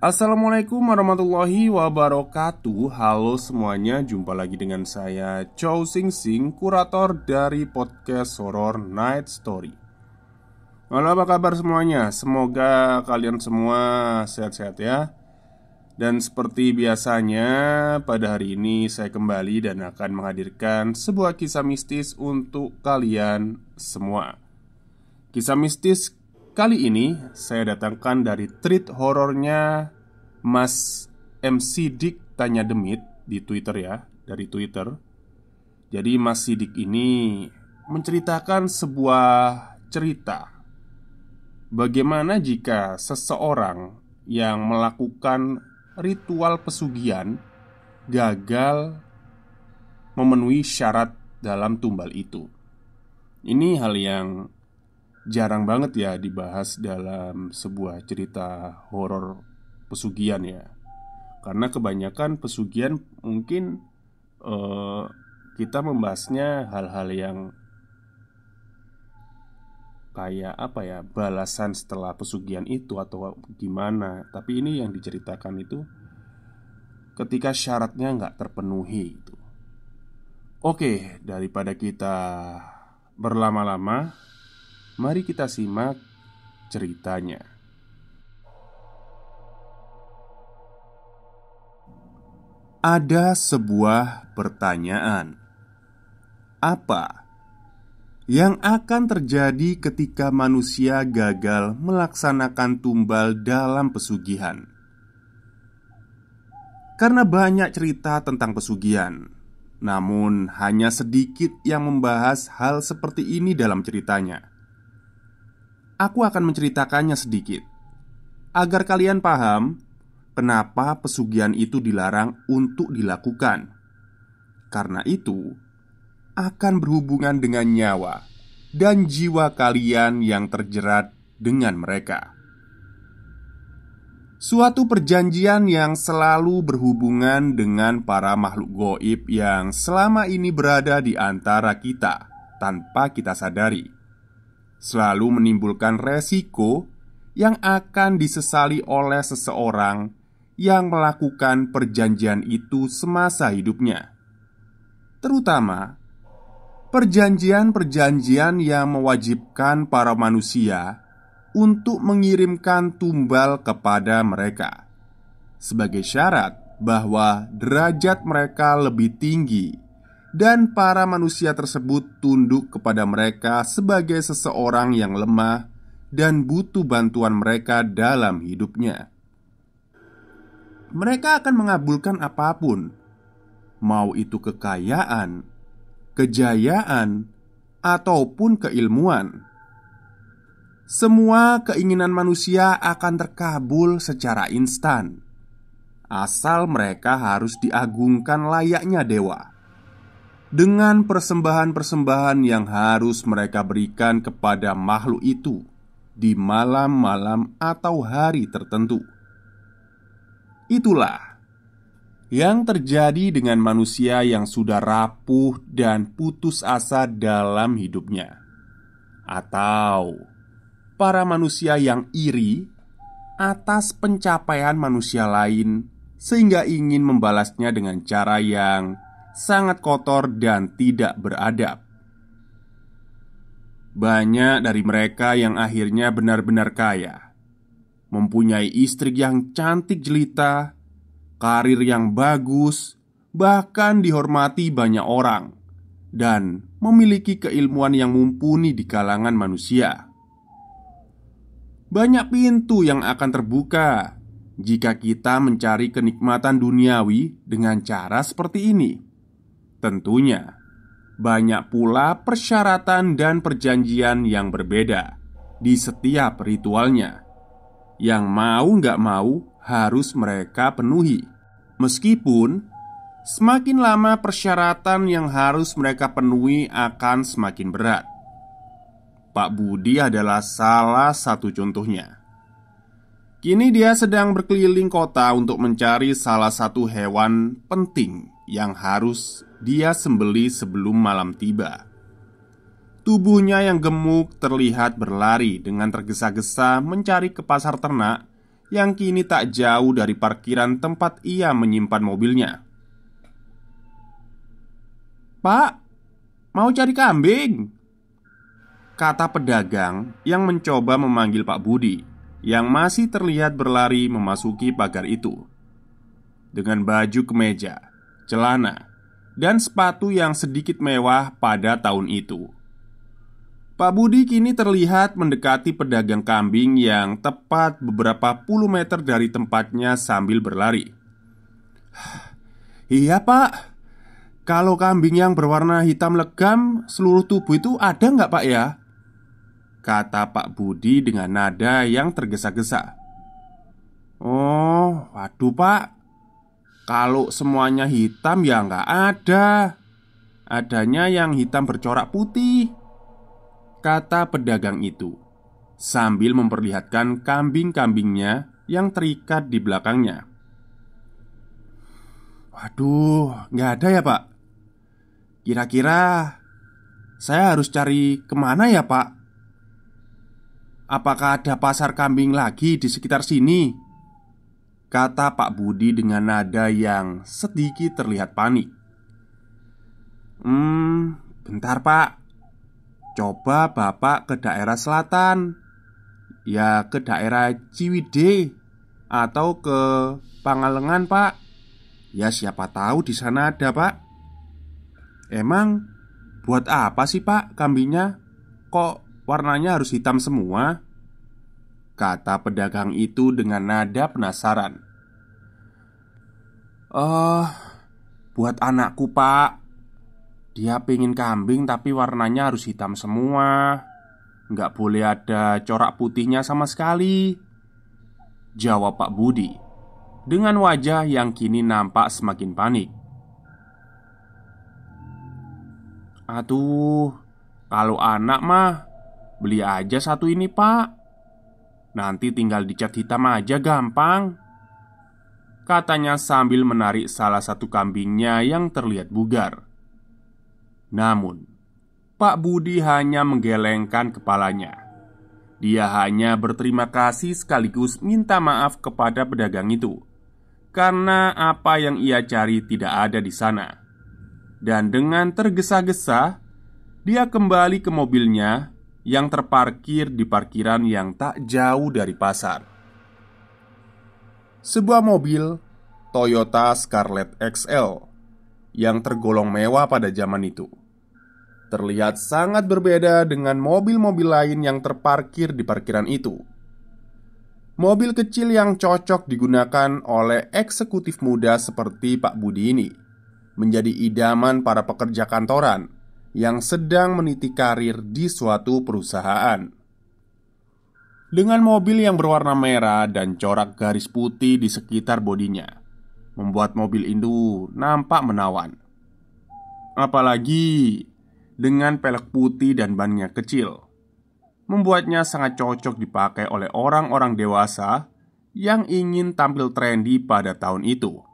Assalamualaikum warahmatullahi wabarakatuh. Halo semuanya, jumpa lagi dengan saya Chow Sing Sing, kurator dari podcast Horror Night Story. Halo, apa kabar semuanya? Semoga kalian semua sehat-sehat ya. Dan seperti biasanya, pada hari ini saya kembali dan akan menghadirkan sebuah kisah mistis untuk kalian semua. Kisah mistis kali ini saya datangkan dari treat horornya Mas MC Dik Tanya Demit di Twitter ya, dari Twitter. Jadi Mas Sidik ini menceritakan sebuah cerita bagaimana jika seseorang yang melakukan ritual pesugihan gagal memenuhi syarat dalam tumbal itu. Ini hal yang jarang banget ya dibahas dalam sebuah cerita horor pesugihan ya. Karena kebanyakan pesugihan mungkin kita membahasnya hal-hal yang kayak apa ya, balasan setelah pesugihan itu atau gimana. Tapi ini yang diceritakan itu ketika syaratnya nggak terpenuhi itu. Oke, daripada kita berlama-lama, mari kita simak ceritanya. Ada sebuah pertanyaan. Apa yang akan terjadi ketika manusia gagal melaksanakan tumbal dalam pesugihan? Karena banyak cerita tentang pesugihan, namun hanya sedikit yang membahas hal seperti ini dalam ceritanya. Aku akan menceritakannya sedikit agar kalian paham kenapa pesugihan itu dilarang untuk dilakukan. Karena itu akan berhubungan dengan nyawa dan jiwa kalian yang terjerat dengan mereka. Suatu perjanjian yang selalu berhubungan dengan para makhluk gaib yang selama ini berada di antara kita tanpa kita sadari, selalu menimbulkan resiko yang akan disesali oleh seseorang yang melakukan perjanjian itu semasa hidupnya. Terutama perjanjian-perjanjian yang mewajibkan para manusia untuk mengirimkan tumbal kepada mereka sebagai syarat bahwa derajat mereka lebih tinggi dan para manusia tersebut tunduk kepada mereka sebagai seseorang yang lemah dan butuh bantuan mereka dalam hidupnya. Mereka akan mengabulkan apapun, mau itu kekayaan, kejayaan, ataupun keilmuan. Semua keinginan manusia akan terkabul secara instan, asal mereka harus diagungkan layaknya dewa, dengan persembahan-persembahan yang harus mereka berikan kepada makhluk itu di malam-malam atau hari tertentu. Itulah yang terjadi dengan manusia yang sudah rapuh dan putus asa dalam hidupnya, atau para manusia yang iri atas pencapaian manusia lain sehingga ingin membalasnya dengan cara yang sangat kotor dan tidak beradab. Banyak dari mereka yang akhirnya benar-benar kaya, mempunyai istri yang cantik jelita, karir yang bagus, bahkan dihormati banyak orang, dan memiliki keilmuan yang mumpuni di kalangan manusia. Banyak pintu yang akan terbuka jika kita mencari kenikmatan duniawi dengan cara seperti ini. Tentunya banyak pula persyaratan dan perjanjian yang berbeda di setiap ritualnya, yang mau nggak mau harus mereka penuhi. Meskipun semakin lama persyaratan yang harus mereka penuhi akan semakin berat. Pak Budi adalah salah satu contohnya. Kini dia sedang berkeliling kota untuk mencari salah satu hewan penting yang harus dia sembeli sebelum malam tiba. Tubuhnya yang gemuk terlihat berlari dengan tergesa-gesa mencari ke pasar ternak yang kini tak jauh dari parkiran tempat ia menyimpan mobilnya. "Pak, mau cari kambing?" kata pedagang yang mencoba memanggil Pak Budi, yang masih terlihat berlari memasuki pagar itu dengan baju kemeja, celana, dan sepatu yang sedikit mewah pada tahun itu. Pak Budi kini terlihat mendekati pedagang kambing yang tepat beberapa puluh meter dari tempatnya sambil berlari. "Iya Pak, kalau kambing yang berwarna hitam legam seluruh tubuh itu ada nggak Pak ya?" kata Pak Budi dengan nada yang tergesa-gesa. "Oh, waduh Pak, kalau semuanya hitam ya nggak ada. Adanya yang hitam bercorak putih," kata pedagang itu sambil memperlihatkan kambing-kambingnya yang terikat di belakangnya. "Waduh, nggak ada ya Pak? Kira-kira saya harus cari kemana ya Pak? Apakah ada pasar kambing lagi di sekitar sini?" kata Pak Budi dengan nada yang sedikit terlihat panik. Bentar Pak. Coba Bapak ke daerah selatan, ya ke daerah Ciwidey atau ke Pangalengan Pak. Ya siapa tahu di sana ada Pak." "Emang buat apa sih Pak kambingnya? Kok warnanya harus hitam semua?" kata pedagang itu dengan nada penasaran. Buat anakku Pak. Dia pengen kambing tapi warnanya harus hitam semua. Nggak boleh ada corak putihnya sama sekali," jawab Pak Budi dengan wajah yang kini nampak semakin panik. "Aduh, kalau anak mah beli aja satu ini Pak. Nanti tinggal dicat hitam aja gampang," katanya sambil menarik salah satu kambingnya yang terlihat bugar. Namun Pak Budi hanya menggelengkan kepalanya. Dia hanya berterima kasih sekaligus minta maaf kepada pedagang itu karena apa yang ia cari tidak ada di sana. Dan dengan tergesa-gesa dia kembali ke mobilnya yang terparkir di parkiran yang tak jauh dari pasar. Sebuah mobil Toyota Scarlet XL yang tergolong mewah pada zaman itu terlihat sangat berbeda dengan mobil-mobil lain yang terparkir di parkiran itu. Mobil kecil yang cocok digunakan oleh eksekutif muda seperti Pak Budi ini menjadi idaman para pekerja kantoran yang sedang meniti karir di suatu perusahaan. Dengan mobil yang berwarna merah dan corak garis putih di sekitar bodinya, membuat mobil itu nampak menawan. Apalagi dengan pelek putih dan bannya kecil, membuatnya sangat cocok dipakai oleh orang-orang dewasa yang ingin tampil trendy pada tahun itu.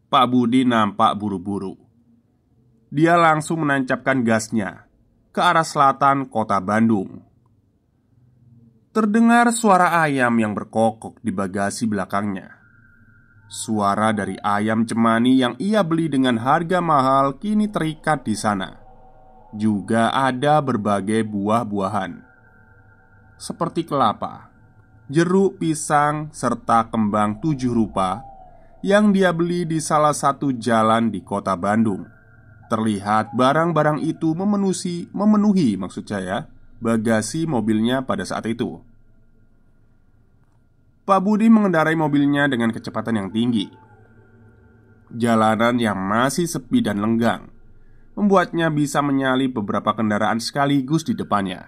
Pak Budi nampak buru-buru. Dia langsung menancapkan gasnya ke arah selatan kota Bandung. Terdengar suara ayam yang berkokok di bagasi belakangnya. Suara dari ayam cemani yang ia beli dengan harga mahal kini terikat di sana. Juga ada berbagai buah-buahan seperti kelapa, jeruk, pisang, serta kembang 7 rupa yang dia beli di salah satu jalan di kota Bandung. Terlihat barang-barang itu memenuhi maksud saya bagasi mobilnya pada saat itu. Pak Budi mengendarai mobilnya dengan kecepatan yang tinggi. Jalanan yang masih sepi dan lenggang membuatnya bisa menyalip beberapa kendaraan sekaligus di depannya.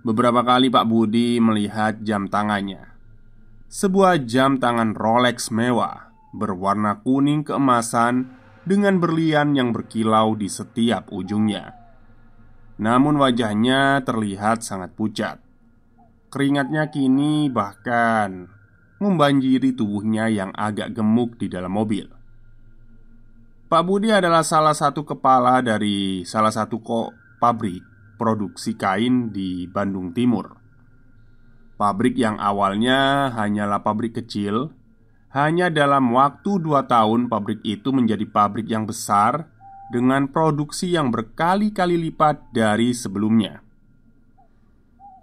Beberapa kali Pak Budi melihat jam tangannya. Sebuah jam tangan Rolex mewah berwarna kuning keemasan dengan berlian yang berkilau di setiap ujungnya. Namun wajahnya terlihat sangat pucat. Keringatnya kini bahkan membanjiri tubuhnya yang agak gemuk di dalam mobil. Pak Budi adalah salah satu kepala dari salah satu pabrik produksi kain di Bandung Timur. Pabrik yang awalnya hanyalah pabrik kecil, hanya dalam waktu 2 tahun pabrik itu menjadi pabrik yang besar dengan produksi yang berkali-kali lipat dari sebelumnya.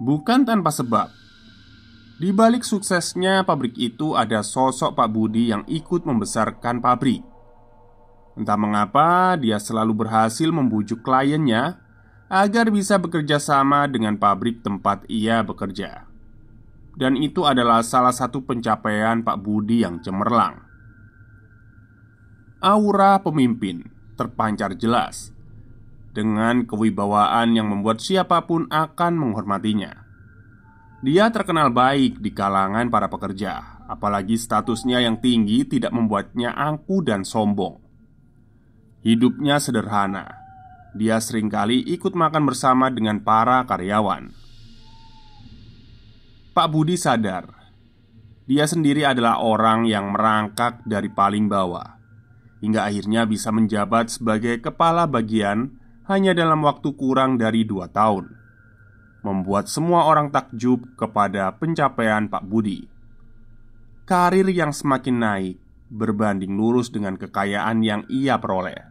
Bukan tanpa sebab, di balik suksesnya pabrik itu ada sosok Pak Budi yang ikut membesarkan pabrik. Entah mengapa dia selalu berhasil membujuk kliennya agar bisa bekerja sama dengan pabrik tempat ia bekerja. Dan itu adalah salah satu pencapaian Pak Budi yang cemerlang. Aura pemimpin terpancar jelas dengan kewibawaan yang membuat siapapun akan menghormatinya. Dia terkenal baik di kalangan para pekerja, apalagi statusnya yang tinggi tidak membuatnya angku dan sombong. Hidupnya sederhana. Dia seringkali ikut makan bersama dengan para karyawan. Pak Budi sadar, dia sendiri adalah orang yang merangkak dari paling bawah, hingga akhirnya bisa menjabat sebagai kepala bagian hanya dalam waktu kurang dari 2 tahun, membuat semua orang takjub kepada pencapaian Pak Budi. Karir yang semakin naik berbanding lurus dengan kekayaan yang ia peroleh.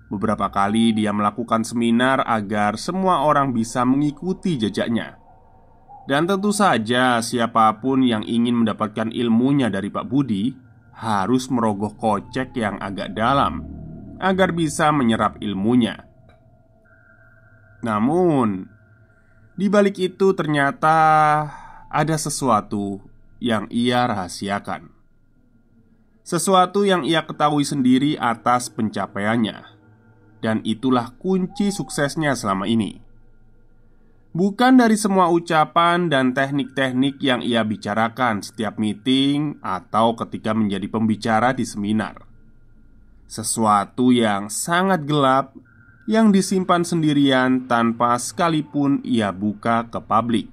Beberapa kali dia melakukan seminar agar semua orang bisa mengikuti jejaknya. Dan tentu saja siapapun yang ingin mendapatkan ilmunya dari Pak Budi harus merogoh kocek yang agak dalam agar bisa menyerap ilmunya. Namun, di balik itu ternyata ada sesuatu yang ia rahasiakan. Sesuatu yang ia ketahui sendiri atas pencapaiannya. Dan itulah kunci suksesnya selama ini. Bukan dari semua ucapan dan teknik-teknik yang ia bicarakan setiap meeting atau ketika menjadi pembicara di seminar. Sesuatu yang sangat gelap yang disimpan sendirian tanpa sekalipun ia buka ke publik.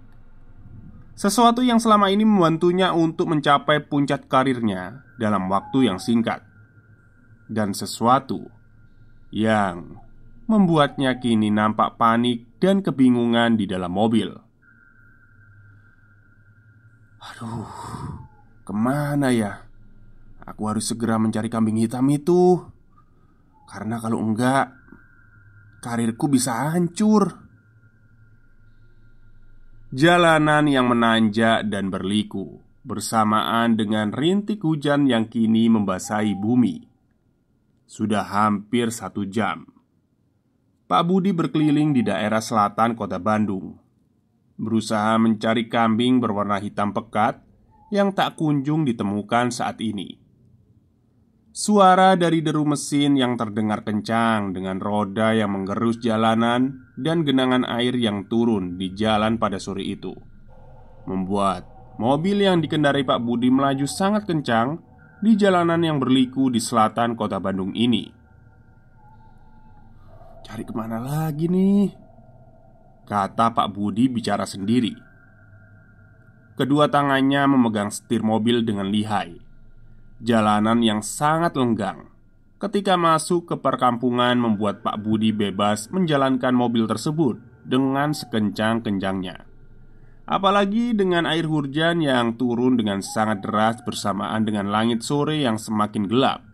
Sesuatu yang selama ini membantunya untuk mencapai puncak karirnya dalam waktu yang singkat. Dan sesuatu yang membuatnya kini nampak panik dan kebingungan di dalam mobil. Aduh, kemana ya? Aku harus segera mencari kambing hitam itu. Karena kalau enggak, karirku bisa hancur. Jalanan yang menanjak dan berliku bersamaan dengan rintik hujan yang kini membasahi bumi. Sudah hampir 1 jam Pak Budi berkeliling di daerah selatan kota Bandung, berusaha mencari kambing berwarna hitam pekat yang tak kunjung ditemukan saat ini. Suara dari deru mesin yang terdengar kencang dengan roda yang menggerus jalanan dan genangan air yang turun di jalan pada sore itu membuat mobil yang dikendarai Pak Budi melaju sangat kencang di jalanan yang berliku di selatan kota Bandung ini. Cari kemana lagi nih? Kata Pak Budi bicara sendiri. Kedua tangannya memegang setir mobil dengan lihai. Jalanan yang sangat lenggang ketika masuk ke perkampungan membuat Pak Budi bebas menjalankan mobil tersebut dengan sekencang-kencangnya. Apalagi dengan air hujan yang turun dengan sangat deras bersamaan dengan langit sore yang semakin gelap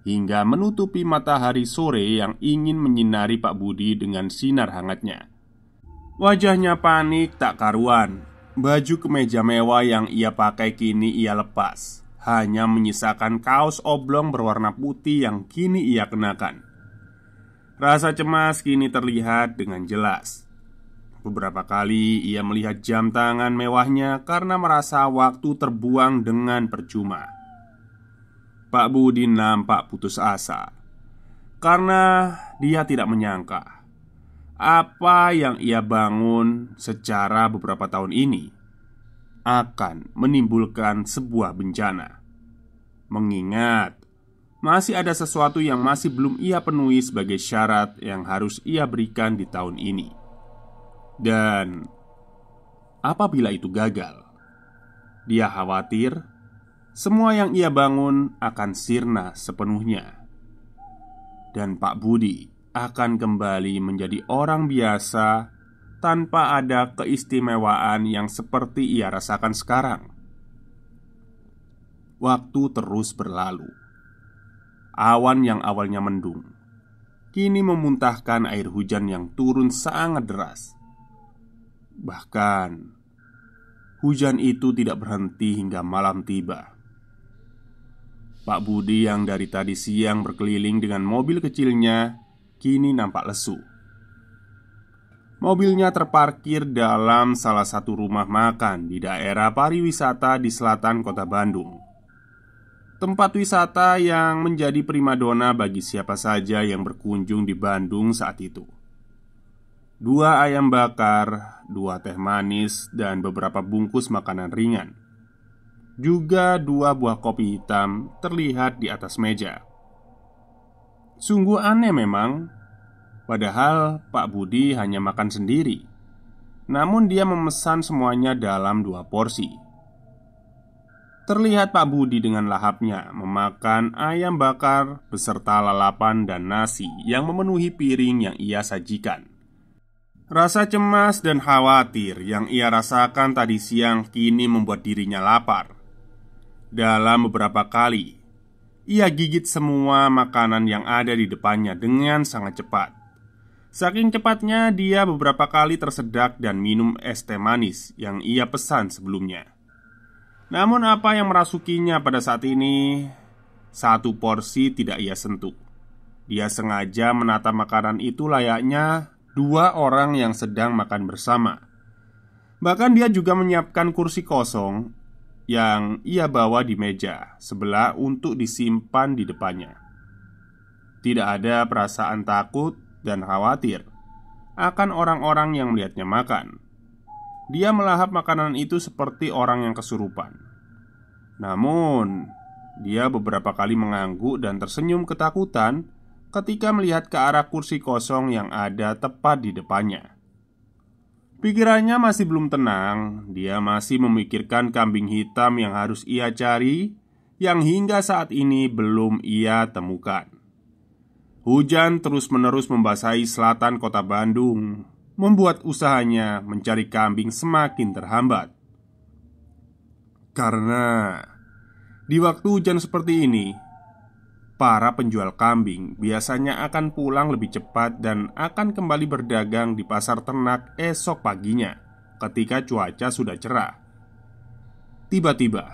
hingga menutupi matahari sore yang ingin menyinari Pak Budi dengan sinar hangatnya. Wajahnya panik tak karuan. Baju kemeja mewah yang ia pakai kini ia lepas, hanya menyisakan kaos oblong berwarna putih yang kini ia kenakan. Rasa cemas kini terlihat dengan jelas. Beberapa kali ia melihat jam tangan mewahnya karena merasa waktu terbuang dengan percuma. Pak Budi nampak putus asa karena dia tidak menyangka apa yang ia bangun secara beberapa tahun ini akan menimbulkan sebuah bencana. Mengingat masih ada sesuatu yang masih belum ia penuhi sebagai syarat yang harus ia berikan di tahun ini. Dan apabila itu gagal, dia khawatir semua yang ia bangun akan sirna sepenuhnya. Dan Pak Budi akan kembali menjadi orang biasa tanpa ada keistimewaan yang seperti ia rasakan sekarang. Waktu terus berlalu. Awan yang awalnya mendung kini memuntahkan air hujan yang turun sangat deras. Bahkan hujan itu tidak berhenti hingga malam tiba. Pak Budi yang dari tadi siang berkeliling dengan mobil kecilnya kini nampak lesu. Mobilnya terparkir dalam salah satu rumah makan di daerah pariwisata di selatan kota Bandung. Tempat wisata yang menjadi primadona bagi siapa saja yang berkunjung di Bandung saat itu. 2 ayam bakar, 2 teh manis, dan beberapa bungkus makanan ringan. Juga 2 buah kopi hitam terlihat di atas meja. Sungguh aneh memang. Padahal Pak Budi hanya makan sendiri. Namun dia memesan semuanya dalam 2 porsi. Terlihat Pak Budi dengan lahapnya memakan ayam bakar beserta lalapan dan nasi yang memenuhi piring yang ia sajikan. Rasa cemas dan khawatir yang ia rasakan tadi siang kini membuat dirinya lapar. Dalam beberapa kali, ia gigit semua makanan yang ada di depannya dengan sangat cepat. Saking cepatnya dia beberapa kali tersedak dan minum es teh manis yang ia pesan sebelumnya. Namun apa yang merasukinya pada saat ini, 1 porsi tidak ia sentuh. Dia sengaja menata makanan itu layaknya 2 orang yang sedang makan bersama. Bahkan dia juga menyiapkan kursi kosong yang ia bawa di meja sebelah untuk disimpan di depannya. Tidak ada perasaan takut dan khawatir akan orang-orang yang melihatnya makan. Dia melahap makanan itu seperti orang yang kesurupan. Namun, dia beberapa kali mengangguk dan tersenyum ketakutan ketika melihat ke arah kursi kosong yang ada tepat di depannya. Pikirannya masih belum tenang. Dia masih memikirkan kambing hitam yang harus ia cari, yang hingga saat ini belum ia temukan. Hujan terus-menerus membasahi selatan kota Bandung, membuat usahanya mencari kambing semakin terhambat. Karena di waktu hujan seperti ini, para penjual kambing biasanya akan pulang lebih cepat dan akan kembali berdagang di pasar ternak esok paginya ketika cuaca sudah cerah. Tiba-tiba,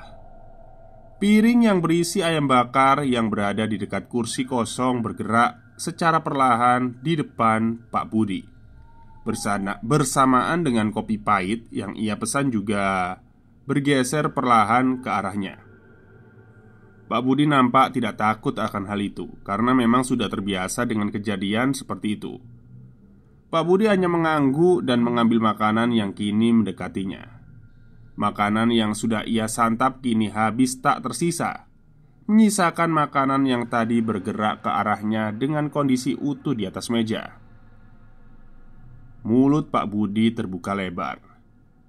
piring yang berisi ayam bakar yang berada di dekat kursi kosong bergerak secara perlahan di depan Pak Budi. Bersamaan dengan kopi pahit yang ia pesan juga bergeser perlahan ke arahnya. Pak Budi nampak tidak takut akan hal itu karena memang sudah terbiasa dengan kejadian seperti itu. Pak Budi hanya mengangguk dan mengambil makanan yang kini mendekatinya. Makanan yang sudah ia santap kini habis tak tersisa, menyisakan makanan yang tadi bergerak ke arahnya dengan kondisi utuh di atas meja. Mulut Pak Budi terbuka lebar.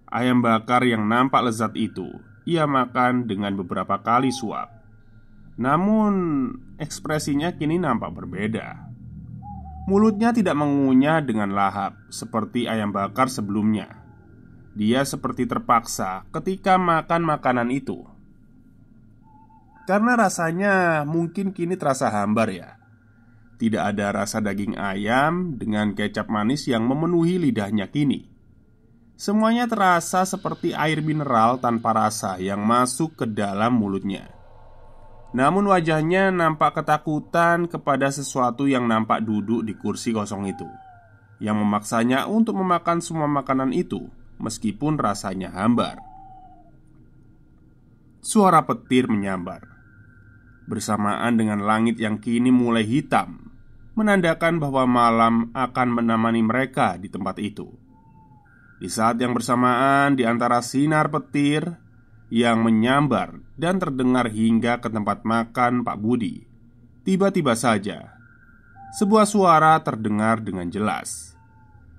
Ayam bakar yang nampak lezat itu ia makan dengan beberapa kali suap. Namun ekspresinya kini nampak berbeda. Mulutnya tidak mengunyah dengan lahap seperti ayam bakar sebelumnya. Dia seperti terpaksa ketika makan makanan itu. Karena rasanya mungkin kini terasa hambar ya. Tidak ada rasa daging ayam dengan kecap manis yang memenuhi lidahnya kini. Semuanya terasa seperti air mineral tanpa rasa yang masuk ke dalam mulutnya. Namun wajahnya nampak ketakutan kepada sesuatu yang nampak duduk di kursi kosong itu, yang memaksanya untuk memakan semua makanan itu meskipun rasanya hambar. Suara petir menyambar bersamaan dengan langit yang kini mulai hitam, menandakan bahwa malam akan menemani mereka di tempat itu. Di saat yang bersamaan, di antara sinar petir yang menyambar dan terdengar hingga ke tempat makan Pak Budi, tiba-tiba saja sebuah suara terdengar dengan jelas.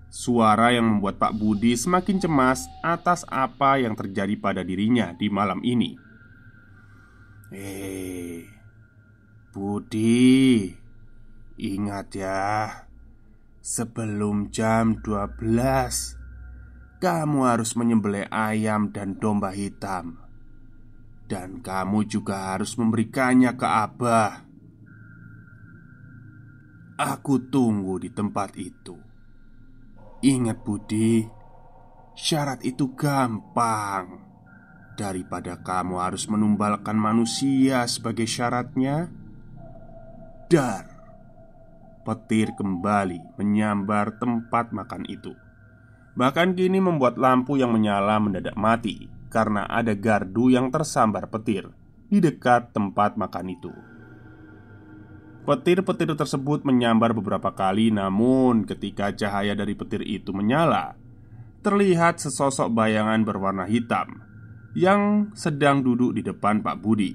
Suara yang membuat Pak Budi semakin cemas atas apa yang terjadi pada dirinya di malam ini. Budi, ingat ya, sebelum jam 12 kamu harus menyembelih ayam dan domba hitam. Dan kamu juga harus memberikannya ke Abah. Aku tunggu di tempat itu. Ingat Budi, syarat itu gampang. Daripada kamu harus menumbalkan manusia sebagai syaratnya. Dar. Petir kembali menyambar tempat makan itu. Bahkan kini membuat lampu yang menyala mendadak mati karena ada gardu yang tersambar petir di dekat tempat makan itu. Petir-petir tersebut menyambar beberapa kali, namun ketika cahaya dari petir itu menyala, terlihat sesosok bayangan berwarna hitam yang sedang duduk di depan Pak Budi,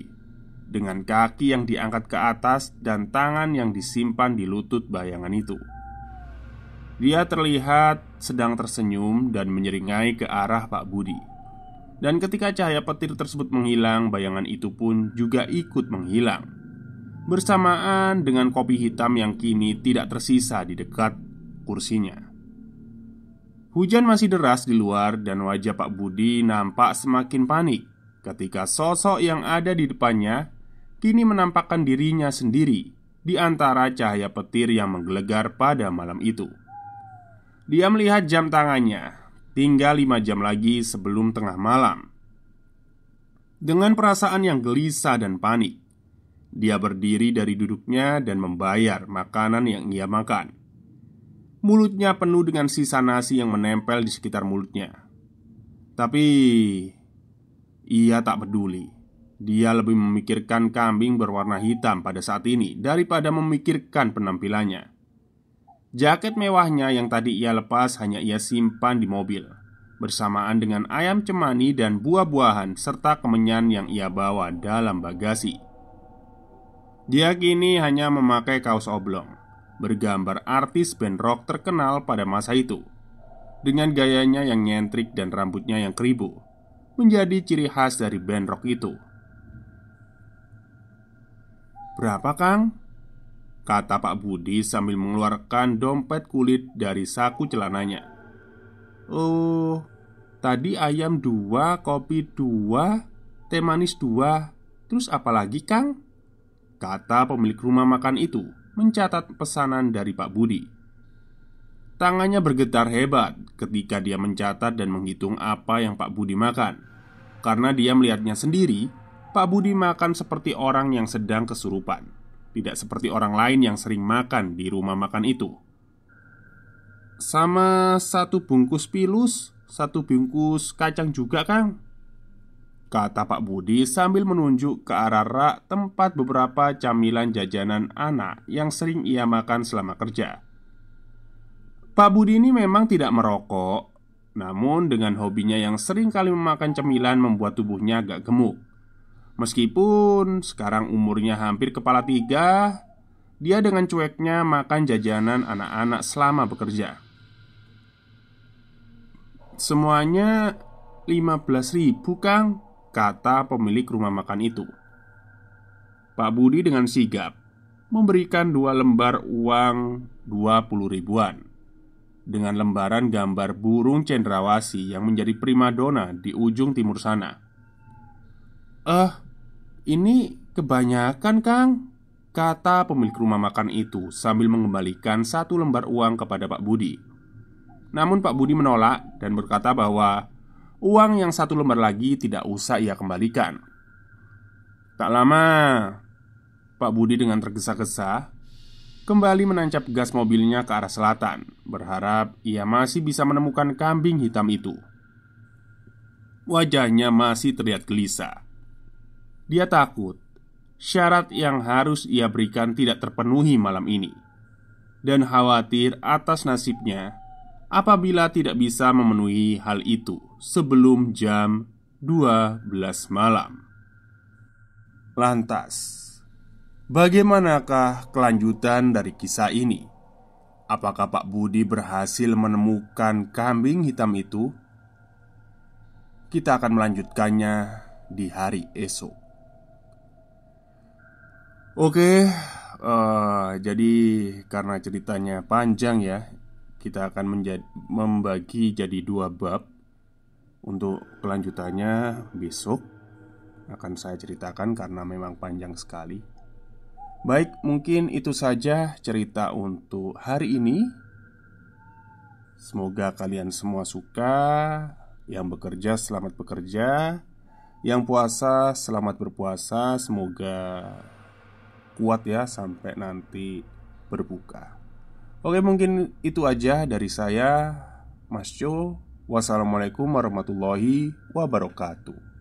dengan kaki yang diangkat ke atas dan tangan yang disimpan di lutut bayangan itu. Dia terlihat sedang tersenyum dan menyeringai ke arah Pak Budi. Dan ketika cahaya petir tersebut menghilang, bayangan itu pun juga ikut menghilang, bersamaan dengan kopi hitam yang kini tidak tersisa di dekat kursinya. Hujan masih deras di luar dan wajah Pak Budi nampak semakin panik ketika sosok yang ada di depannya kini menampakkan dirinya sendiri di antara cahaya petir yang menggelegar pada malam itu. Dia melihat jam tangannya, tinggal 5 jam lagi sebelum tengah malam. Dengan perasaan yang gelisah dan panik, dia berdiri dari duduknya dan membayar makanan yang ia makan. Mulutnya penuh dengan sisa nasi yang menempel di sekitar mulutnya. Tapi ia tak peduli. Dia lebih memikirkan kambing berwarna hitam pada saat ini daripada memikirkan penampilannya. Jaket mewahnya yang tadi ia lepas hanya ia simpan di mobil, bersamaan dengan ayam cemani dan buah-buahan serta kemenyan yang ia bawa dalam bagasi. Dia kini hanya memakai kaos oblong bergambar artis band rock terkenal pada masa itu, dengan gayanya yang nyentrik dan rambutnya yang keribu, menjadi ciri khas dari band rock itu. "Berapa, Kang?" kata Pak Budi sambil mengeluarkan dompet kulit dari saku celananya. "Oh, tadi ayam 2, kopi 2, teh manis 2. Terus apa lagi, Kang?" kata pemilik rumah makan itu, mencatat pesanan dari Pak Budi. Tangannya bergetar hebat ketika dia mencatat dan menghitung apa yang Pak Budi makan. Karena dia melihatnya sendiri, Pak Budi makan seperti orang yang sedang kesurupan, tidak seperti orang lain yang sering makan di rumah makan itu. "Sama 1 bungkus pilus, 1 bungkus kacang juga, Kang," kata Pak Budi sambil menunjuk ke arah rak tempat beberapa camilan jajanan anak yang sering ia makan selama kerja. Pak Budi ini memang tidak merokok, namun dengan hobinya yang sering kali memakan cemilan membuat tubuhnya agak gemuk. Meskipun sekarang umurnya hampir kepala 3, dia dengan cueknya makan jajanan anak-anak selama bekerja. "Semuanya 15.000, Kang," kata pemilik rumah makan itu. Pak Budi dengan sigap memberikan 2 lembar uang 20 ribuan dengan lembaran gambar burung cendrawasih yang menjadi primadona di ujung timur sana. Ini kebanyakan, Kang," kata pemilik rumah makan itu sambil mengembalikan 1 lembar uang kepada Pak Budi. Namun Pak Budi menolak dan berkata bahwa uang yang 1 lembar lagi tidak usah ia kembalikan. Tak lama, Pak Budi dengan tergesa-gesa kembali menancap gas mobilnya ke arah selatan, berharap ia masih bisa menemukan kambing hitam itu. Wajahnya masih terlihat gelisah. Dia takut syarat yang harus ia berikan tidak terpenuhi malam ini, dan khawatir atas nasibnya apabila tidak bisa memenuhi hal itu sebelum jam 12 malam. Lantas, bagaimanakah kelanjutan dari kisah ini? Apakah Pak Budi berhasil menemukan kambing hitam itu? Kita akan melanjutkannya di hari esok. Oke, jadi karena ceritanya panjang ya, kita akan membagi jadi 2 bab. Untuk kelanjutannya besok akan saya ceritakan karena memang panjang sekali. Baik, mungkin itu saja cerita untuk hari ini. Semoga kalian semua suka. Yang bekerja selamat bekerja. Yang puasa selamat berpuasa. Semoga kuat ya sampai nanti berbuka. Oke, mungkin itu aja dari saya, Mas Jo. Wassalamualaikum warahmatullahi wabarakatuh.